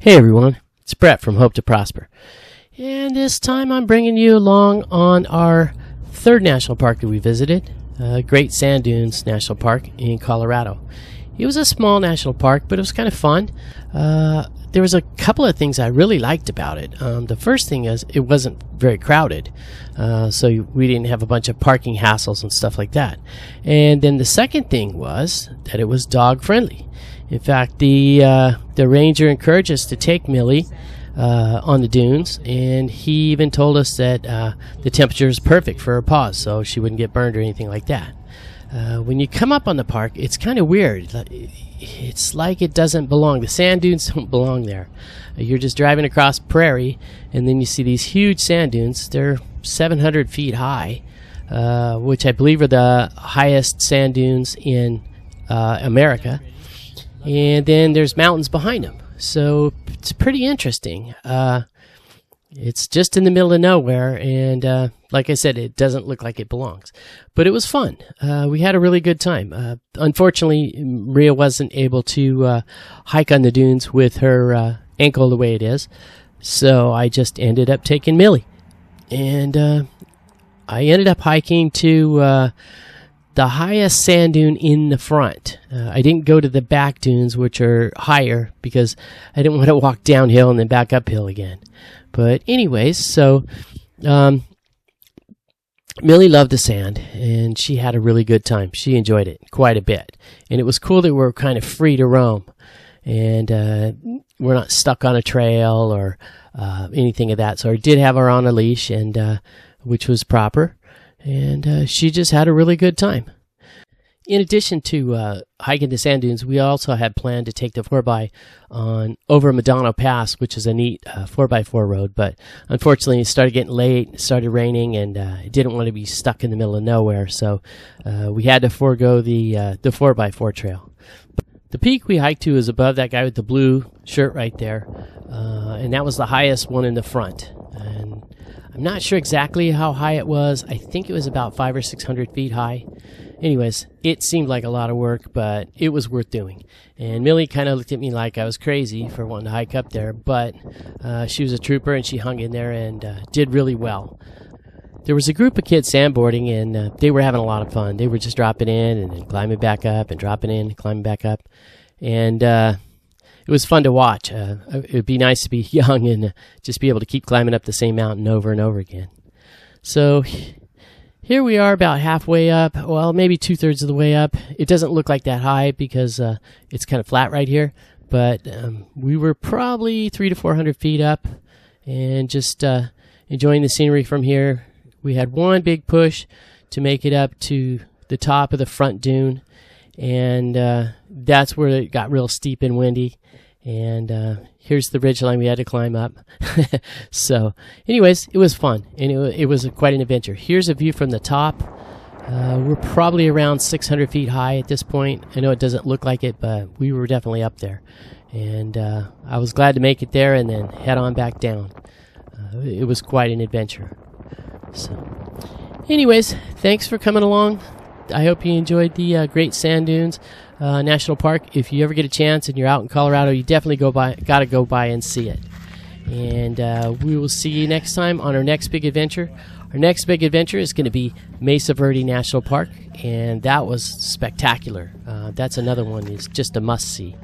Hey everyone, it's Brett from Hope to Prosper. And this time I'm bringing you along on our third national park that we visited, Great Sand Dunes National Park in Colorado. It was a small national park, but it was kind of fun. There was a couple of things I really liked about it. The first thing is it wasn't very crowded, so we didn't have a bunch of parking hassles and stuff like that. And then the second thing was that it was dog friendly. In fact, the ranger encouraged us to take Millie on the dunes, and he even told us that the temperature is perfect for her paws, so she wouldn't get burned or anything like that. When you come up on the park, it's kind of weird. It's like it doesn't belong. The sand dunes don't belong there. You're just driving across prairie, and then you see these huge sand dunes. They're 700 feet high, which I believe are the highest sand dunes in America. And then there's mountains behind them. So it's pretty interesting. It's just in the middle of nowhere, and like I said, it doesn't look like it belongs. But it was fun. We had a really good time. Unfortunately, Maria wasn't able to hike on the dunes with her ankle the way it is, so I just ended up taking Millie. And I ended up hiking to the highest sand dune in the front. I didn't go to the back dunes, which are higher, because I didn't want to walk downhill and then back uphill again. But anyways, so Millie loved the sand, and she had a really good time. She enjoyed it quite a bit. And it was cool that we were kind of free to roam. And we're not stuck on a trail or anything of that. So I did have her on a leash, and which was proper. And she just had a really good time. In addition to hiking the sand dunes, we also had planned to take the 4x on over Madonna Pass, which is a neat 4x4 road. But unfortunately, it started getting late, it started raining, and it didn't want to be stuck in the middle of nowhere. So we had to forego the 4x4 trail. The peak we hiked to is above that guy with the blue shirt right there, and that was the highest one in the front. And I'm not sure exactly how high it was. I think it was about 500 or 600 feet high. Anyways, it seemed like a lot of work, but it was worth doing. And Millie kind of looked at me like I was crazy for wanting to hike up there, but she was a trooper, and she hung in there and did really well. There was a group of kids sandboarding, and they were having a lot of fun. They were just dropping in and then climbing back up and dropping in and climbing back up. And it was fun to watch. It would be nice to be young and just be able to keep climbing up the same mountain over and over again. So here we are about halfway up, well, maybe 2/3 of the way up. It doesn't look like that high because it's kind of flat right here, but we were probably 300 to 400 feet up and just enjoying the scenery from here. We had one big push to make it up to the top of the front dune, and that's where it got real steep and windy. And here's the ridgeline we had to climb up. So anyways, it was fun, and it was quite an adventure. Here's a view from the top. We're probably around 600 feet high at this point. I know it doesn't look like it, but we were definitely up there. And I was glad to make it there and then head on back down. It was quite an adventure. So anyways, thanks for coming along. I hope you enjoyed the Great Sand Dunes National Park. If you ever get a chance and you're out in Colorado, you definitely got to go by and see it. And we will see you next time on our next big adventure. Our next big adventure is going to be Mesa Verde National Park, and that was spectacular. That's another one. It's just a must-see.